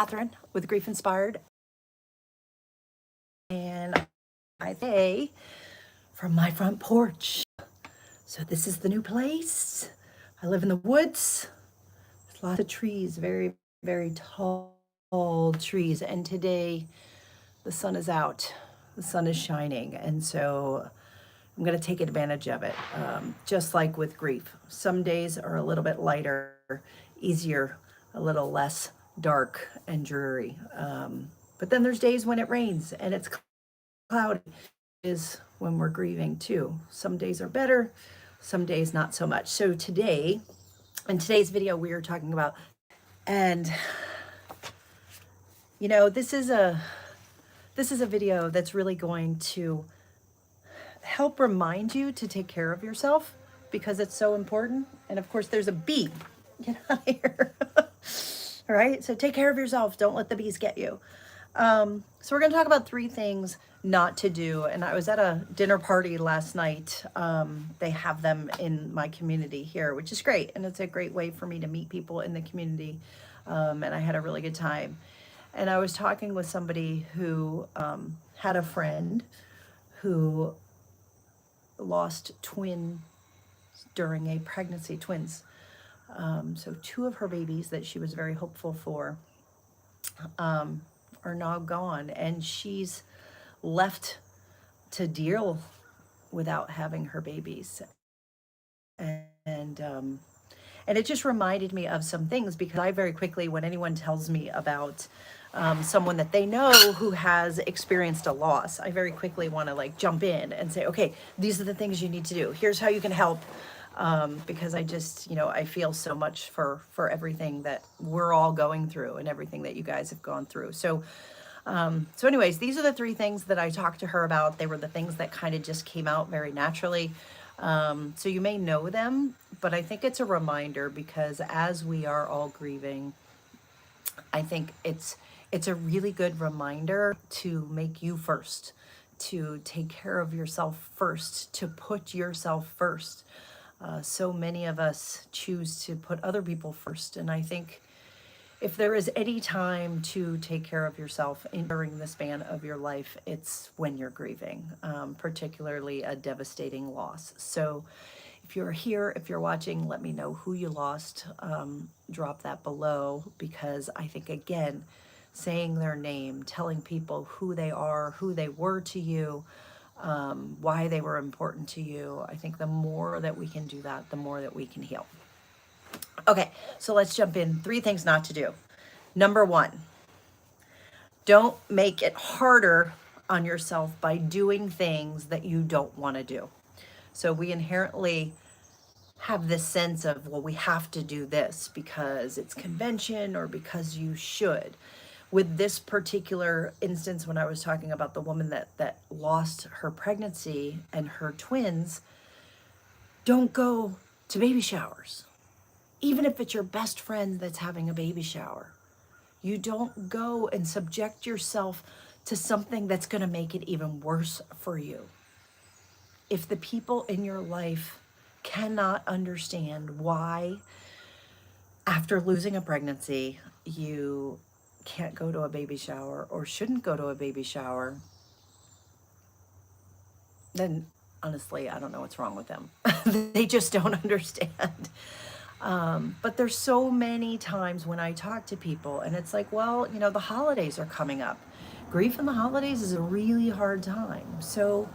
Catherine with Grief Inspired, and I say from my front porch. So this is the new place. I live in the woods. There's lots of trees, very, very tall trees. And today the sun is out. The sun is shining. And so I'm going to take advantage of it. Just like with grief. Some days are a little bit lighter, easier, a little less dark and dreary. But then there's days when it rains and it's cloudy. Is when we're grieving too. Some days are better, some days not so much. So today, in today's video, we are talking about, and you know, this is a video that's really going to help remind you to take care of yourself because it's so important. And of course, there's a bee. Get out of here. All right. So take care of yourself. Don't let the bees get you. So we're going to talk about 3 things not to do. And I was at a dinner party last night. They have them in my community here, which is great. And it's a great way for me to meet people in the community. And I had a really good time. And I was talking with somebody who had a friend who lost twins during a pregnancy, twins. So 2 of her babies that she was very hopeful for are now gone, and she's left to deal without having her babies. And it just reminded me of some things, because I very quickly, when anyone tells me about someone that they know who has experienced a loss, I very quickly want to like jump in and say, okay, these are the things you need to do. Here's how you can help. Because I just, you know, I feel so much for everything that we're all going through and everything that you guys have gone through. So anyways, these are the 3 things that I talked to her about. They were the things that kind of just came out very naturally. So you may know them, but I think it's a reminder, because as we are all grieving, I think it's a really good reminder to make you first, to take care of yourself first, to put yourself first. So many of us choose to put other people first. And I think if there is any time to take care of yourself during the span of your life, it's when you're grieving, particularly a devastating loss. So if you're here, if you're watching, let me know who you lost. Drop that below, because I think, again, saying their name, telling people who they are, who they were to you, why they were important to you. I think the more that we can do that, the more that we can heal. Okay, so let's jump in. 3 things not to do. Number 1, don't make it harder on yourself by doing things that you don't want to do. So we inherently have this sense of, well, we have to do this because it's convention or because you should. With this particular instance, when I was talking about the woman that lost her pregnancy and her twins, don't go to baby showers. Even if it's your best friend that's having a baby shower, you don't go and subject yourself to something that's going to make it even worse for you. If the people in your life cannot understand why, after losing a pregnancy, you can't go to a baby shower or shouldn't go to a baby shower, then honestly, I don't know what's wrong with them. They just don't understand. But there's so many times when I talk to people and it's like, well, you know, the holidays are coming up. Grief in the holidays is a really hard time. So,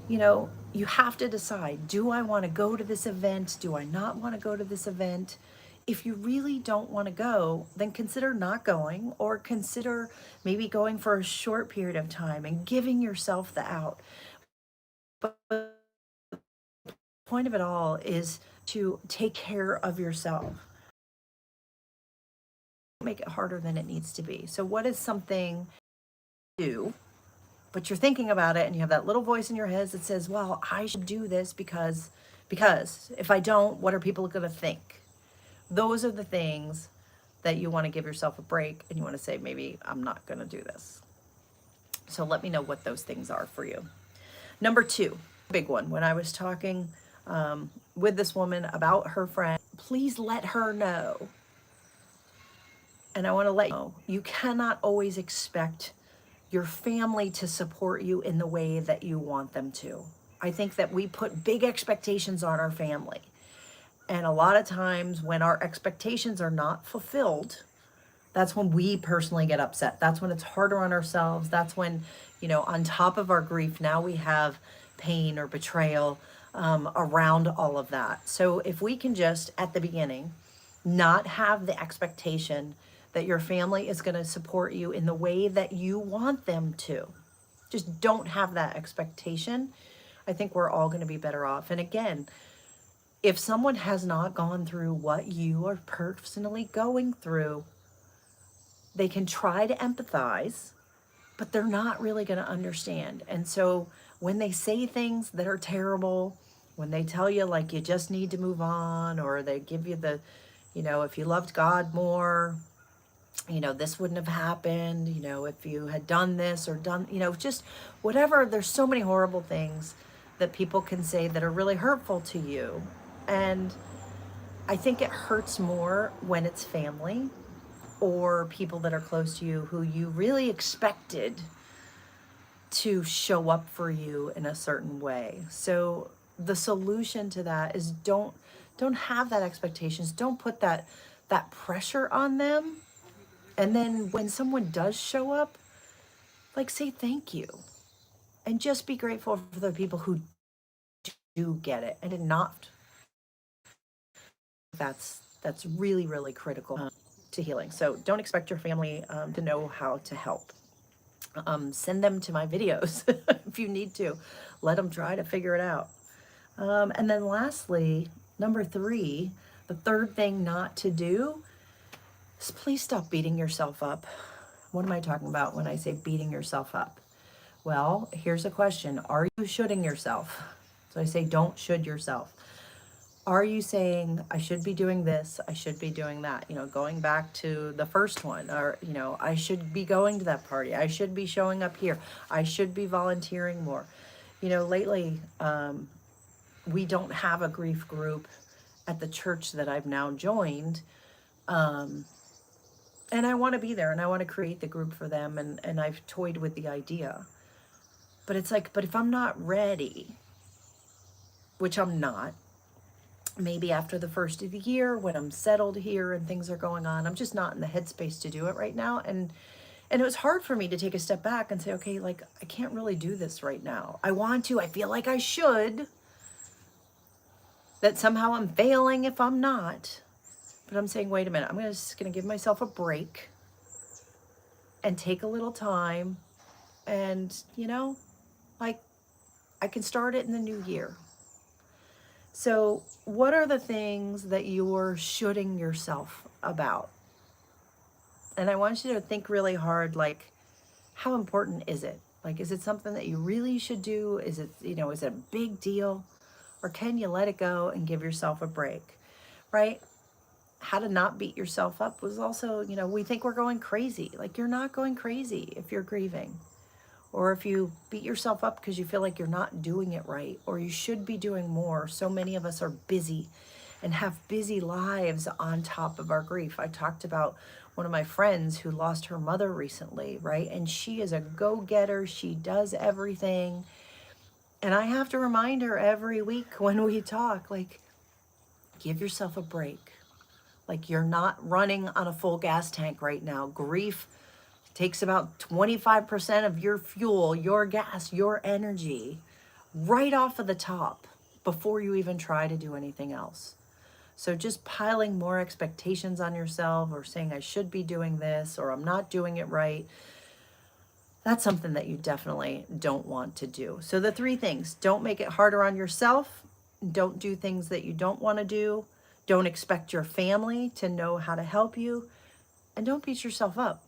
you know, you have to decide, do I want to go to this event? Do I not want to go to this event? If you really don't want to go, then consider not going, or consider maybe going for a short period of time and giving yourself the out. But the point of it all is to take care of yourself. Make it harder than it needs to be. So what is something you do, but you're thinking about it and you have that little voice in your head that says, well, I should do this because if I don't, what are people going to think? Those are the things that you want to give yourself a break, and you want to say, maybe I'm not going to do this. So let me know what those things are for you. Number 2, big one. When I was talking with this woman about her friend, please let her know And I want to let you know, you cannot always expect your family to support you in the way that you want them to. I think that we put big expectations on our family. And a lot of times when our expectations are not fulfilled, that's when we personally get upset. That's when it's harder on ourselves. That's when, on top of our grief, now we have pain or betrayal around all of that. So if we can just, at the beginning, not have the expectation that your family is going to support you in the way that you want them to, just don't have that expectation. I think we're all going to be better off. And again, if someone has not gone through what you are personally going through, they can try to empathize, but they're not really going to understand. And so when they say things that are terrible, when they tell you like you just need to move on, or they give you the, if you loved God more, this wouldn't have happened, if you had done this or done, just whatever. There's so many horrible things that people can say that are really hurtful to you. And I think it hurts more when it's family or people that are close to you who you really expected to show up for you in a certain way. So the solution to that is don't have that expectations. Don't put that pressure on them. And then when someone does show up, like, say thank you. And just be grateful for the people who do get it and did not. That's really, really critical to healing. So don't expect your family to know how to help. Send them to my videos if you need to. Let them try to figure it out. And then lastly, number 3, the third thing not to do is please stop beating yourself up. What am I talking about when I say beating yourself up? Well, here's a question. Are you shoulding yourself? So I say don't should yourself. Are you saying, I should be doing this, I should be doing that? Going back to the first one, or, I should be going to that party, I should be showing up here, I should be volunteering more. Lately, we don't have a grief group at the church that I've now joined. And I want to be there and I want to create the group for them. And I've toyed with the idea. But it's like, but if I'm not ready, which I'm not, maybe after the first of the year when I'm settled here and things are going on, I'm just not in the headspace to do it right now. And it was hard for me to take a step back and say, okay, like, I can't really do this right now. I want to, I feel like I should, that somehow I'm failing if I'm not. But I'm saying, wait a minute, I'm just going to give myself a break and take a little time. And, like, I can start it in the new year. So what are the things that you're shoulding yourself about? And I want you to think really hard, like, how important is it? Like, is it something that you really should do? Is it, is it a big deal? Or can you let it go and give yourself a break, right? How to not beat yourself up was also, we think we're going crazy. Like, you're not going crazy if you're grieving. Or if you beat yourself up because you feel like you're not doing it right, or you should be doing more. So many of us are busy and have busy lives on top of our grief. I talked about one of my friends who lost her mother recently, right? And she is a go-getter. She does everything. And I have to remind her every week when we talk, like, give yourself a break. Like, you're not running on a full gas tank right now. Grief takes about 25% of your fuel, your gas, your energy right off of the top before you even try to do anything else. So just piling more expectations on yourself or saying I should be doing this or I'm not doing it right, that's something that you definitely don't want to do. So the 3 things: don't make it harder on yourself, don't do things that you don't want to do, don't expect your family to know how to help you, and don't beat yourself up.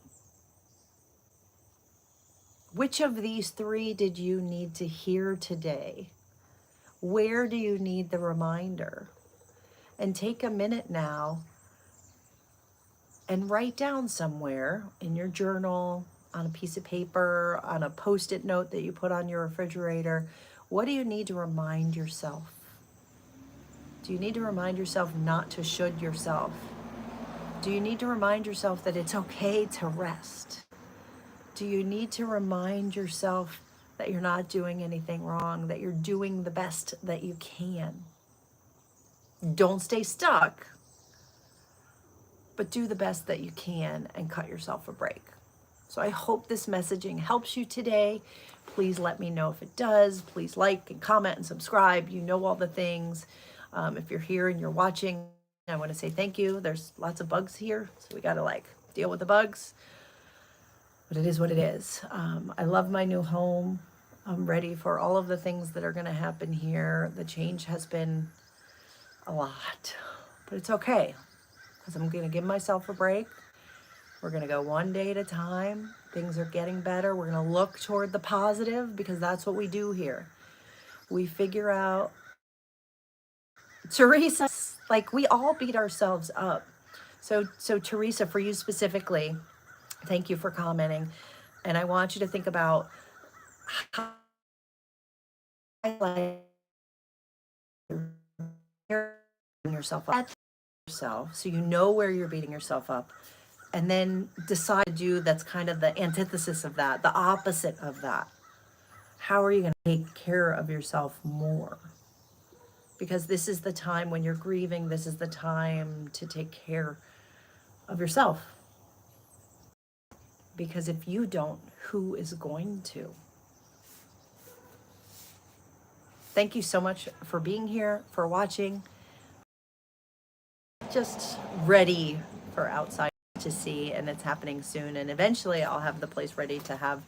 Which of these 3 did you need to hear today? Where do you need the reminder? And take a minute now and write down somewhere in your journal, on a piece of paper, on a Post-it note that you put on your refrigerator. What do you need to remind yourself? Do you need to remind yourself not to should yourself? Do you need to remind yourself that it's okay to rest? Do you need to remind yourself that you're not doing anything wrong, that you're doing the best that you can? Don't stay stuck, but do the best that you can and cut yourself a break. So I hope this messaging helps you today. Please let me know if it does. Please like and comment and subscribe. You know all the things. If you're here and you're watching, I want to say thank you. There's lots of bugs here, so we got to like deal with the bugs. But it is what it is. I love my new home. I'm ready for all of the things that are going to happen here. The change has been a lot, but it's okay because I'm going to give myself a break. We're going to go one day at a time. Things are getting better. We're going to look toward the positive because that's what we do here. We figure out, Teresa, like we all beat ourselves up. So Teresa, for you specifically, thank you for commenting. And I want you to think about how yourself up yourself, so you know where you're beating yourself up, and then decide to do that's kind of the antithesis of that, the opposite of that. How are you going to take care of yourself more? Because this is the time when you're grieving, this is the time to take care of yourself. Because if you don't, who is going to? Thank you so much for being here, for watching. Just ready for outside to see, and it's happening soon. And eventually I'll have the place ready to have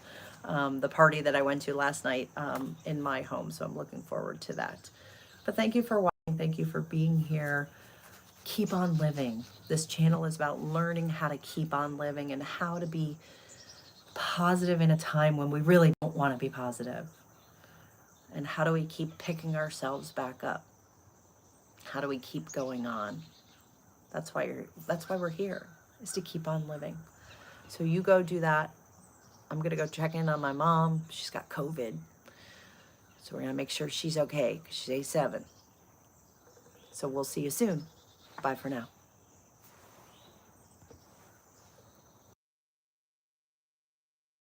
the party that I went to last night in my home. So I'm looking forward to that. But thank you for watching. Thank you for being here. Keep on living. This channel is about learning how to keep on living and how to be positive in a time when we really don't want to be positive. And how do we keep picking ourselves back up? How do we keep going on? That's why we're here, is to keep on living. So you go do that. I'm going to go check in on my mom. She's got COVID. So we're going to make sure she's okay because she's A7. So we'll see you soon. Bye for now.